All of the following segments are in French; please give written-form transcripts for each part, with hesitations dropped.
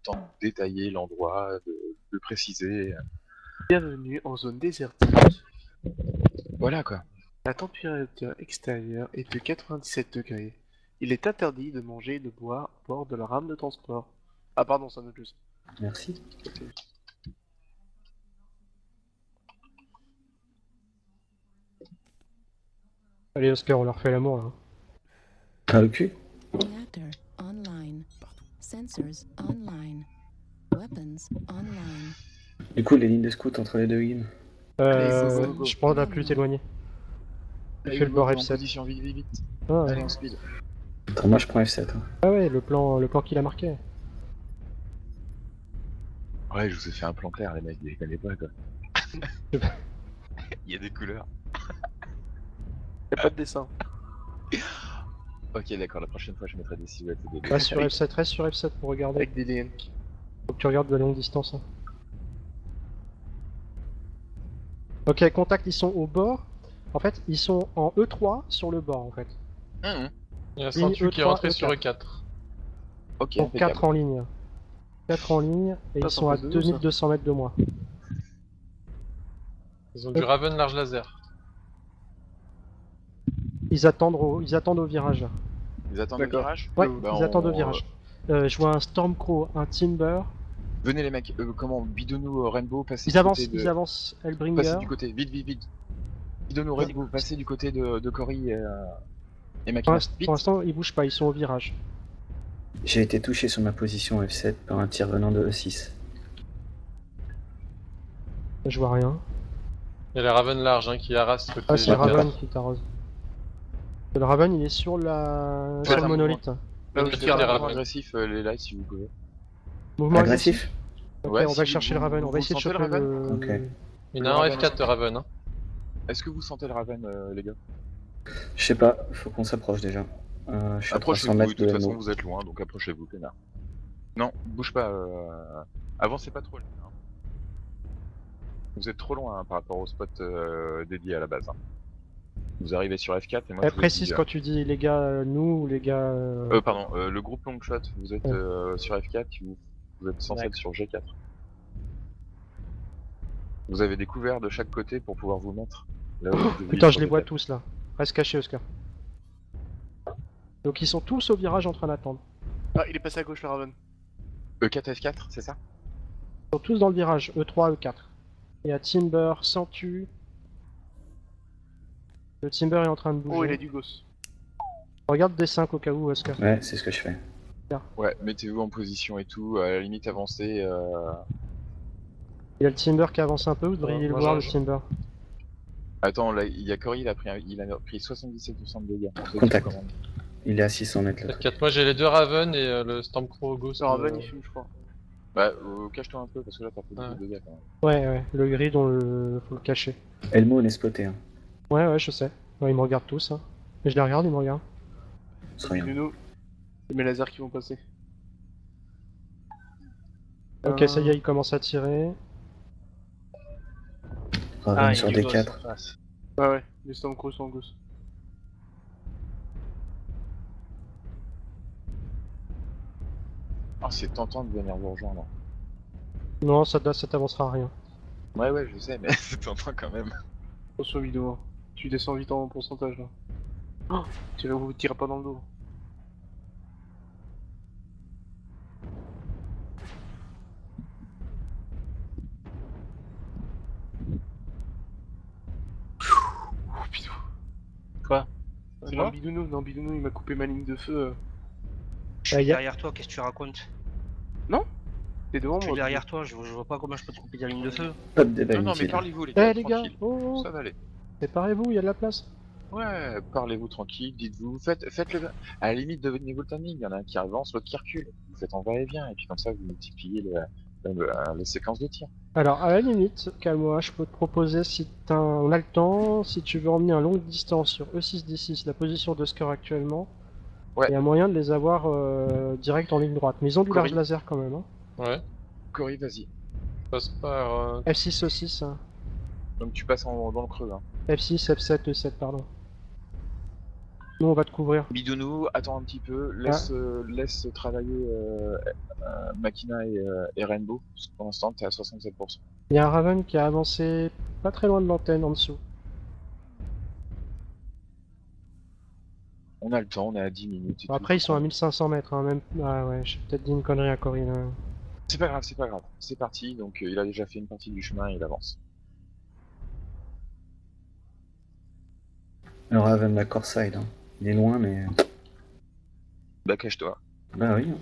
temps de détailler l'endroit, de préciser. Bienvenue en zone désertique. Voilà quoi. La température extérieure est de 97 degrés. Il est interdit de manger et de boire à bord de la rame de transport. Ah pardon, c'est un autre chose. Merci. Ok. Allez Oscar, on leur fait l'amour là. Ah, le cul. Reactor online. Sensors online. Weapons online. Du coup, les lignes de scout entre les deux games. Allez, go, go. Je pense à plus t'éloigner. Allez, Fais le go, bord go, en F7. position, vite, vite, vite. Ah Allez, ouais, en speed. Attends, moi je prends F7. Hein. ah ouais, le plan qu'il a marqué. Ouais, je vous ai fait un plan clair, les mecs, vous les connaissez pas quoi. Il y a des couleurs. Y'a pas de dessin. Ok, d'accord, la prochaine fois je mettrai des silhouettes et des Reste sur F7, reste sur F7 pour regarder. Avec des DN. Faut que tu regardes de longue distance. Hein. Ok, contact, ils sont au bord. En fait, ils sont en E3 sur le bord en fait. Il y a Ligne Santu qui est E3, rentré E4. sur E4. Ok, Donc 4 impeccable. en ligne. 4 en ligne et Ça, ils ça sont en à fait deux, 2200 mètres de moi. Ils ont du Raven large laser. Ils attendent au virage. Ils attendent le D'accord. virage. Ouais, Bah, ils attendent au on- virage. Je vois un Stormcrow, un Timber. Venez les mecs, comment bidonnou Rainbow, passez Ils du avancent, côté de... ils avancent Passez Hellbringer. du côté, vite, vite, vite. Bidonnou Rainbow, passez du côté de Cory et Pour Makina. Vite. l'instant, ils bougent pas, ils sont au virage. J'ai été touché sur ma position F7 par un tir venant de E6. Je vois rien. Il y a les Raven large hein, qui harassent côté Ah, c'est Jacques. Raven qui t'arrose. Le Raven, il est sur la... sur Ouais, le monolithe. Là où Il je y a tire des la Raven. Mouvement agressif, les lights si vous pouvez. Mouvement Agressif. Ok, Ouais, on si va vous- chercher le Raven, on vous va essayer de sentez choper le Raven le... Ok. Il y en a un F4 de Raven. Hein. Est-ce que vous sentez le Raven, les gars? Je sais pas, faut qu'on s'approche déjà. Je suis à 300 Approchez-vous, de mètres toute de façon l'anneau. vous êtes loin, donc approchez-vous, connard. Non, bouge pas, avancez pas trop loin. Hein. Vous êtes trop loin hein, par rapport au spot dédié à la base. Hein. Vous arrivez sur F4 et moi je vous Précise dis, quand tu dis les gars, nous ou les gars... pardon, le groupe Longshot, vous êtes Ouais. sur F4, vous êtes censé être D'accord. sur G4. Vous avez des couverts de chaque côté pour pouvoir vous mettre. Là où vous devriez Putain, sur je les vois G4. tous là. Reste caché, Oscar. Donc ils sont tous au virage en train d'attendre. Ah, il est passé à gauche le Raven. E4 F4, c'est ça? Ils sont tous dans le virage, E3, E4. Il y a Timber, Santu. Le Timber est en train de bouger. Oh, il a du gosse. Regarde D5 au cas où, Oscar. Ouais, c'est ce que je fais. Ouais, mettez-vous en position et tout, à la limite avancez. Il y a le Timber qui avance un peu, vous devriez Ouais, le moi, voir, le j'en- Timber. Attends, là, il y a Cory, il a pris 77% de dégâts. Contact. Il est à 600 mètres là. F4. Moi j'ai les deux Raven et le Stormcrow Ghost. Le Raven, il fume, je crois. Bah, cache-toi un peu parce que là t'as pris beaucoup Ouais. de dégâts quand même. Ouais, le grid, faut le cacher. Elmo, on est spoté. Hein. Ouais, je sais. Ouais, ils me regardent tous. Hein. Mais je les regarde, ils me regardent. C'est rien. Nounou. C'est mes lasers qui vont passer. Ok, ça y est, ils commencent à tirer. Raven sur D4. Ouais, ouais, les Stormcrow sont en gosse. Ah, c'est tentant de venir vous rejoindre. Non, ça t'avancera à rien. Ouais, ouais, je sais, mais c'est tentant quand même. Attention vidéo. Tu descends vite en pourcentage là. Oh, tirez pas dans le dos. Oh putain. Quoi? C'est non, Bidounou, il m'a coupé ma ligne de feu. Je suis y a- derrière toi, qu'est-ce que tu racontes? T'es devant Je moi. suis derrière toi, je vois pas comment je peux te couper de la ligne de feu. Pas de débat Non, non, mais inutile. parlez-vous les Eh gars, les gars, tranquille. oh, Ça va aller. séparez-vous, il y a de la place. Ouais, parlez-vous tranquille, dites-vous, faites le... À la limite, devenez-vous le timing, il y en a un qui avance, l'autre qui recule. Vous faites en va-et-vient, et puis comme ça, vous multipliez les séquences de tir. Alors, à la limite, calme-moi, je peux te proposer, si on a le temps, si tu veux emmener un longue distance sur E6-D6, la position d'Oscar actuellement, Ouais. il y a moyen de les avoir direct en ligne droite. Mais ils ont du Cory. large laser quand même. Hein. Ouais. Cory, vas-y. Passe par. F6, E6, hein. Donc tu passes dans le creux, hein. F6, F7, E7, pardon. Nous, on va te couvrir. Bidounou, attends un petit peu, laisse travailler Makina et Rainbow, parce que pour l'instant t'es à 67%. Il y a un Raven qui a avancé pas très loin de l'antenne en dessous. On a le temps, on est à 10 minutes. et Bon, tout. après, ils sont à 1500 mètres. Hein, même... Ah ouais, j'ai peut-être dit une connerie à Corinne. Hein. C'est pas grave, c'est pas grave. C'est parti, donc il a déjà fait une partie du chemin et il avance. Le Raven, la Corside, hein. Il est loin, mais. Bah cache-toi. Bah oui.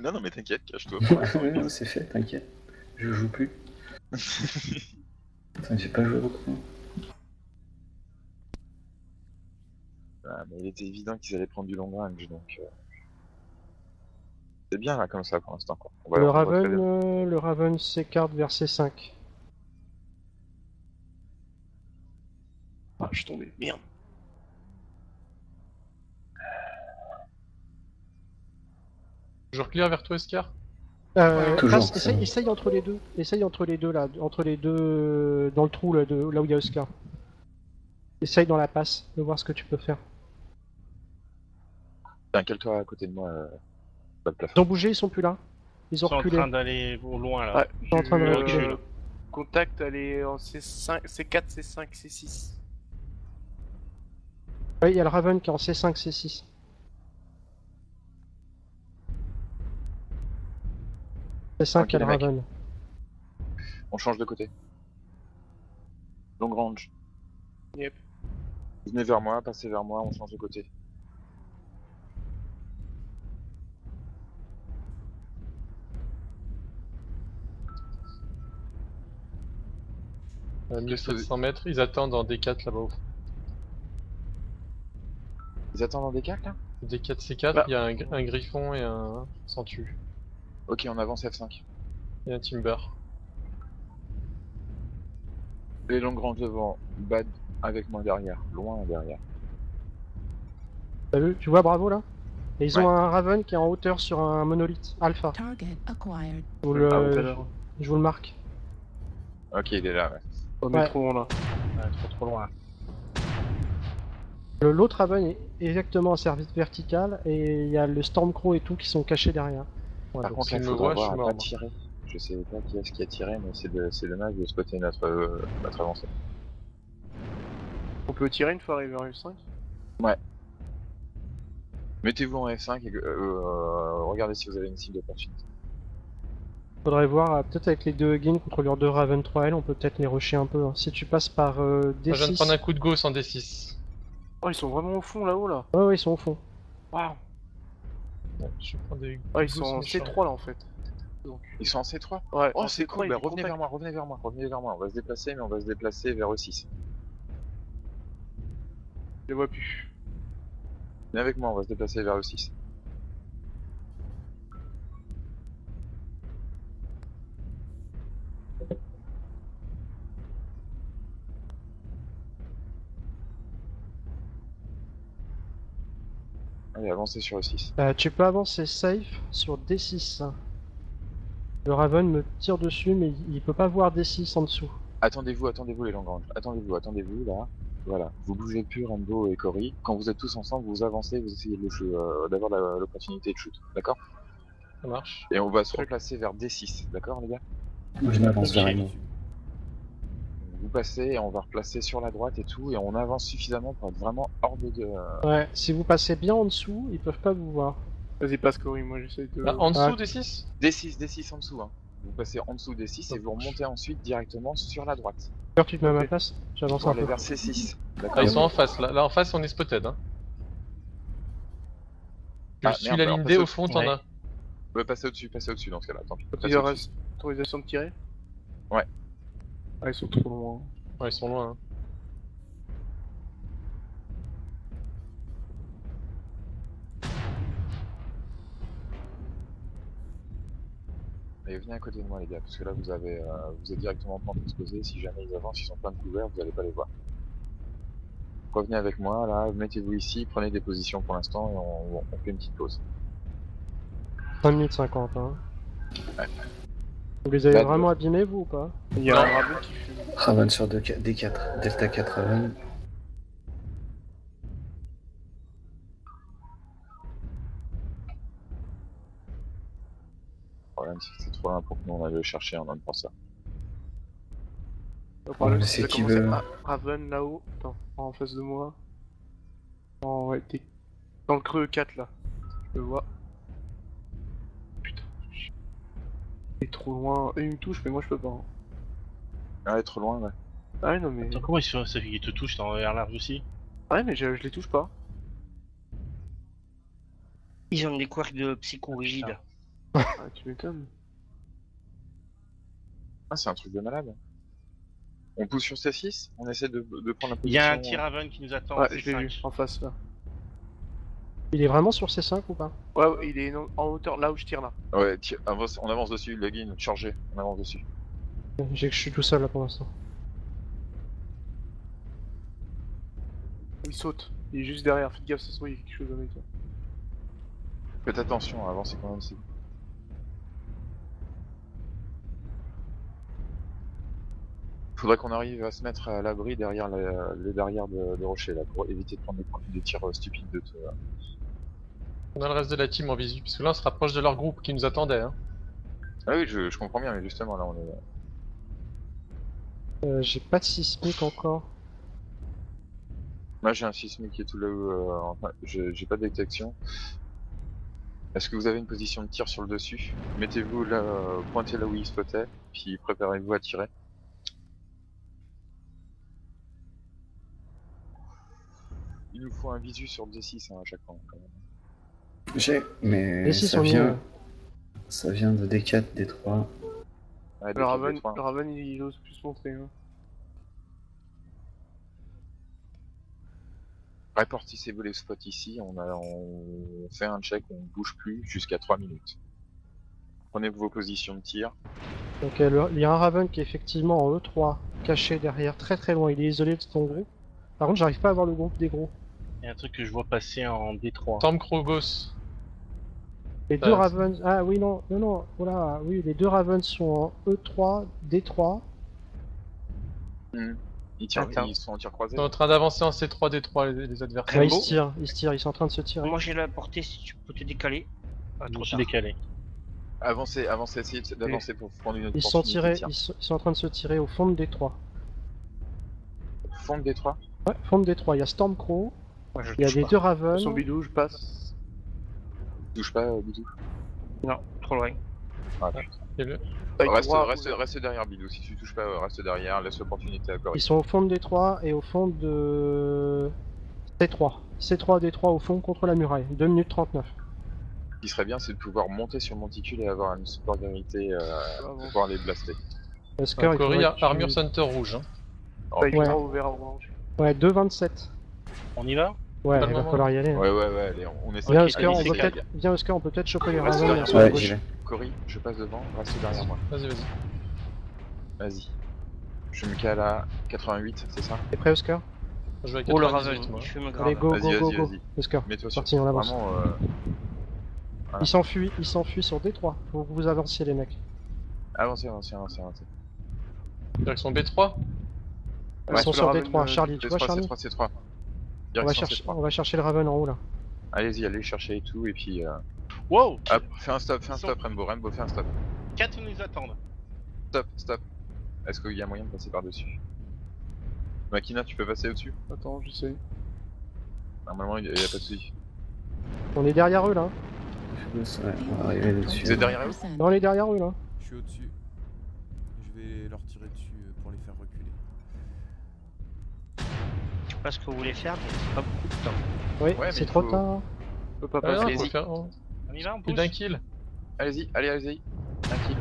non, mais t'inquiète, cache-toi. Ouais, c'est fait, t'inquiète. Je joue plus. Enfin, j'ai pas joué beaucoup. Ah, mais il était évident qu'ils allaient prendre du long range, donc... C'est bien là comme ça pour l'instant. Quoi. Le Raven s'écarte vers C5. Ah, je suis tombé, merde. Toujours clear vers toi, Escar? Toujours, Passe, ça. essaye entre les deux. Essaye entre les deux là. Entre les deux. Dans le trou là, là où il y a Oscar. Essaye dans la passe de voir ce que tu peux faire. Tiens, cale-toi à côté de moi, pas de plafond. Ils ont bougé, ils sont plus là. Ils ont Ils sont en reculé. train d'aller au loin là. Ouais, Ils sont en train de reculer. Contact, elle est en C5, C4, C5, C6. Oui, il y a le Raven qui est en C5, C6. C5, il y a le Tranquille, Raven. On change de côté. Long range. Yep. Venez vers moi, passez vers moi, on change de côté. À 1700 mètres, ils attendent en D4 là-bas au fond. Ils attendent en D4 là? D4 C4, Bah. il y a un griffon et un centu. Ok, on avance F5. Et un timber. Les longues ranges devant, bad avec moi derrière, loin derrière. T'as vu? Tu vois, bravo là? Et ils ont Ouais. un Raven qui est en hauteur sur un monolithe alpha. Target acquired. Je vous le, Ah, tout à l'heure. je vous le marque. Ok, il est là, ouais. Au Ouais. métro, là. Ouais, trop loin. L'autre Raven est exactement en service vertical et il y a le Stormcrow et tout qui sont cachés derrière. Ouais, Par donc contre, s'il il me faudra voit, je suis voir à mort, pas moi. tirer. Je sais pas qui est-ce qui a tiré, mais c'est dommage de spotter notre avancée. On peut tirer une fois arrivé en F5. Mettez-vous en F5 et regardez si vous avez une cible d'opportunité. faudrait voir, peut-être avec les deux Gain contre leurs deux Raven 3L, on peut peut-être les rusher un peu. Hein. Si tu passes par Moi, je viens de prendre un D6. coup de gauche en D6. Oh, ils sont vraiment au fond là-haut là. Ouais, ouais, ils sont au fond. Waouh. Ouais, je prends des Oh, ils sont gosses en méchants. C3 là en fait. Ils sont en C3. Ouais, Oh, en c'est C3, cool, il bah, y a du revenez contact. vers moi, revenez vers moi, revenez vers moi. On va se déplacer, mais on va se déplacer vers E6. Je les vois plus. Venez avec moi, on va se déplacer vers E6. Allez, avancez sur E6. Tu peux avancer safe sur D6. Le Raven me tire dessus, mais il peut pas voir D6 en dessous. Attendez-vous les Lagrange. Attendez-vous là. Voilà. Vous bougez plus, Rainbow et Cory. Quand vous êtes tous ensemble, vous avancez, vous essayez de d'avoir l'opportunité de shoot. D'accord? Ça marche. Et on va se replacer vers D6. D'accord, les gars? Moi, je m'avance vers Rainbow. Vous passez et on va replacer sur la droite et tout. Et on avance suffisamment pour être vraiment hors de... Ouais, si vous passez bien en dessous, ils peuvent pas vous voir. Vas-y, passe Cory, moi j'essaie de. Ah, en dessous Ah. D6? D6 en dessous. Hein. Vous passez en dessous D6 et vous remontez ensuite directement sur la droite. D'ailleurs, tu te mets à ma Ok. place. J'avance Pour un aller peu. vers C6. D'accord? Ah, ils sont en face là. Là en face, on est spotted. Hein. Je Ah, suis merde, la alors, ligne passez D au au-dessus. fond, t'en Ouais. as. Ouais, passez au-dessus dans ce cas-là. Tant pis. Passez Autorisation au-dessus. autorisation de tirer. Ouais. Ah, ils sont trop loin. Ouais, ils sont loin. Hein. Et venez à côté de moi les gars, parce que là vous êtes directement en pente exposée, si jamais ils avancent, ils sont plein de couverts, vous allez pas les voir. Revenez avec moi, là, mettez-vous ici, prenez des positions pour l'instant et on fait une petite pause. 5 minutes 50. Hein. Ouais. Vous les avez Bah, vraiment abîmés, vous ou pas? Il y a un Raven qui fume. Raven sur D4, Delta 4 Raven. problème, c'est que c'est trop loin pour que nous on aille le chercher en homme pour ça. Le problème, mais c'est c'est que ça qui commence veut- à Raven là-haut. Attends, en face de moi. Oh, ouais, t'es dans le creux 4 là. Je le vois. Putain. Il est trop loin. Il me touche, mais moi je peux pas. Hein. Ah, ouais, trop loin, ouais. Ah ouais, non, mais. Attends, comment il se fait ça fait qu'il te touche dans l'air large aussi? Ouais, mais je les touche pas. Ils ont des quirks de psycho-rigide. Ah, tu m'étonnes. Ah, c'est un truc de malade. On pousse sur C6, on essaie de prendre la position. Il y a un T-Raven qui nous attend. Ouais, c'est je l'ai vu, 5. en face là. Il est vraiment sur C5 ou pas? Ouais, ouais, il est en hauteur là où je tire là. Ouais, on avance dessus, login, chargé, on avance dessus. Je suis tout seul là pour l'instant. Il saute. Il est juste derrière, faites gaffe, ça se trouve, il y a quelque chose avec toi. Faites attention, avancez quand même, c'est bon. Faudrait qu'on arrive à se mettre à l'abri derrière les barrières de rocher là, pour éviter de prendre des tirs stupides de tout. On a le reste de la team en visu, parce que là on se rapproche de leur groupe qui nous attendait. Hein. Ah oui, je comprends bien, mais justement là on est... J'ai pas de sismique encore. Moi j'ai un sismique qui est tout là où... enfin, j'ai pas de détection. Est-ce que vous avez une position de tir sur le dessus? Mettez-vous là, pointez là où il spotait, puis préparez-vous à tirer. Il nous faut un visu sur D6 hein, à chaque fois quand même. J'ai, mais Les 6 ça sont vient, mieux. ça vient de D4, D3. Ouais, Le Raven, D3. le Raven il ose plus montrer. Hein. Répartissez-vous les spots ici, on fait un check, on bouge plus jusqu'à 3 minutes. Prenez vos positions de tir. Donc il y a un Raven qui est effectivement en E3, caché derrière, très très loin. Il est isolé de ton groupe. Par contre, j'arrive pas à voir le groupe des gros. Il y a un truc que je vois passer en D3. Storm Krogos. Les deux Ravens. Ah oui, non, non, non. Voilà, oui, les deux Ravens sont en E3, D3. Ils sont en tir croisé. Ils sont en train d'avancer en C3, D3 les adversaires. Ouais, ils se tirent, ils sont en train de se tirer. Moi j'ai la portée si tu peux te décaler. Ah, Je trop me suis tard. décalé. Avancez, essayez d'avancer pour prendre une autre Ils sont opportunité de tirés, tir. ils sont en train de se tirer au fond de D3. Fond de D3. Ouais, fond de D3. Il y a Stormcrow, Moi, je il y a touche les pas. deux Ravens. Son bidou, je passe. Touche pas, Bidou. Non, trop loin. Ah, putain. Et le- Reste derrière Bidou, si tu touches pas, reste derrière, laisse l'opportunité à Cory. Ils sont au fond de D3 et au fond de C3. C3, D3 au fond contre la muraille. 2 minutes 39. Ce qui serait bien, c'est de pouvoir monter sur le monticule et avoir une supériorité pour pouvoir les blaster. Husker, il Cory, faudrait que tu- armure center rouge. Hein. Bah, il Ouais. est ouvert orange. Ouais, 2,27. On y va? Ouais, Pas il le va moment. falloir y aller. Hein. Ouais, allez, on essaie. Viens, Allez, Husker, on c'est peut clair. peut-être... Viens, Husker, on peut peut-être choper les Reste Ravens derrière. sur la Ouais, gauche. j'y vais. Cory, je passe devant, reste derrière moi. Vas-y, vas-y. Vas-y. Je me cale à 88, c'est ça? T'es prêt, Husker? Je vais à Oh le 98 Raven, moi. il fume Allez, grave. go, Vas-y, go, vas-y, go, vas-y. Husker. Mets-toi sur Parti, on avance. vraiment. Il s'enfuit sur D3. Faut que vous avanciez, les mecs. Avancez. Direction B3. Ils sont le sur Raven, D3. Charlie, tu vois, Charlie? C3. On va chercher le Raven en haut, là. Allez-y, allez chercher et tout, et puis... Wow! Hop, fais un stop, Ils sont- Rainbow, fais un stop. 4 nous attendent. Stop. Est-ce qu'il y a moyen de passer par-dessus? Makina, tu peux passer au-dessus? Attends, j'essaie. Normalement, il y a pas de soucis. On est derrière eux, là. Ouais, on va arriver dessus. Vous êtes derrière eux? Non, on est derrière eux, là. Je suis au-dessus. Je vais leur tirer dessus pour les faire reculer. Je sais pas ce que vous voulez faire, mais c'est pas beaucoup de temps. Oui, Ouais, mais c'est il trop faut- tard. Je peux pas Ah, non, passer. faut allez-y. faire On y va, on plus pousse? d'un kill. Allez-y. Tranquille.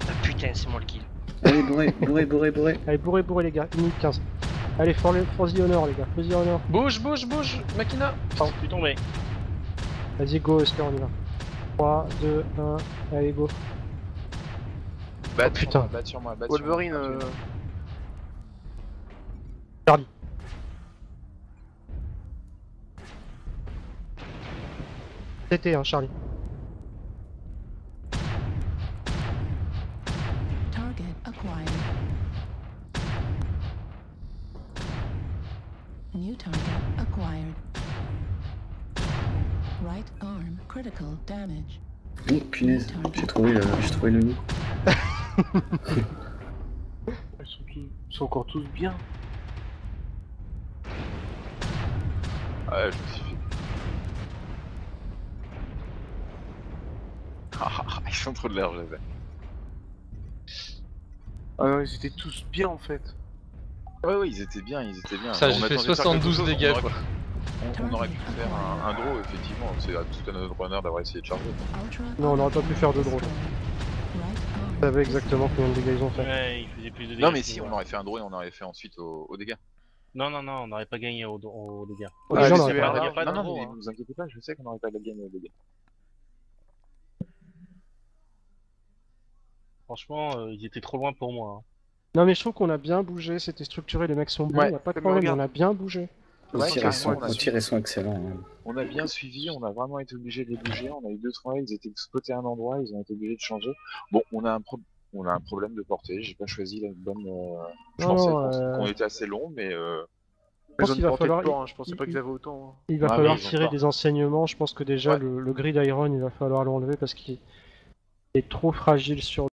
Ah putain, c'est moi le kill. Allez, bourré. Allez, bourré, les gars. 1 minute 15. Allez, for the honor, les gars. For the honor. Bouge, Makina. Je suis tombé. Vas-y, go, Husker, on y va. 3, 2, 1. Allez, go. Batte putain. sur moi. Wolverine, Charlie. C'était, hein, Charlie. Target acquired. New target acquired. Right arm critical damage. Oh punaise, j'ai trouvé le nid. Ils sont encore tous bien. Ouais, je me suis fait. Ils sont trop de l'air, je les ai. Ah non, ils étaient tous bien en fait. Ouais, ils étaient bien, ils étaient bien. Ça, On j'ai fait attendait de faire 72 quelque chose, dégâts, on quoi. on aurait pu faire un draw, effectivement. C'est tout à notre honneur d'avoir essayé de charger. Ultra Non, on n'aurait pas pu faire de drôle. Right Vous arm. savez exactement combien de dégâts ils ont fait. Ouais, il faisait plus de dégâts. Non, mais que si, nous, on ouais. aurait fait un draw et on aurait fait ensuite aux dégâts. Non, on n'aurait pas gagné aux dégâts. Oh, Ah, déjà, les on aurait CR, pas- y a pas de non, draw, mais hein. ne vous inquiétez pas, je sais qu'on n'aurait pas gagné aux dégâts. Franchement, ils étaient trop loin pour moi. Hein. Non, mais je trouve qu'on a bien bougé, c'était structuré, les mecs sont bons, Ouais, y a pas de mais problème, regarde. on a bien bougé. Au Ouais, tir, carrément, au tir, ils sont excellents. Hein. On a bien suivi, on a vraiment été obligé de les bouger. On a eu 2-3, ils étaient spotés à un endroit, ils ont été obligés de changer. Bon, on a un problème de portée. J'ai pas choisi la bonne. Je Non, pensais non, qu'on était assez long, mais pense Ils ont qu'il une va portée de falloir- port, hein, je pensais il- pas qu'ils avaient autant. Hein. Il va Ah, falloir mais ils ont tirer pas. des enseignements, je pense que déjà Ouais. le grid iron il va falloir l'enlever parce qu'il est trop fragile sur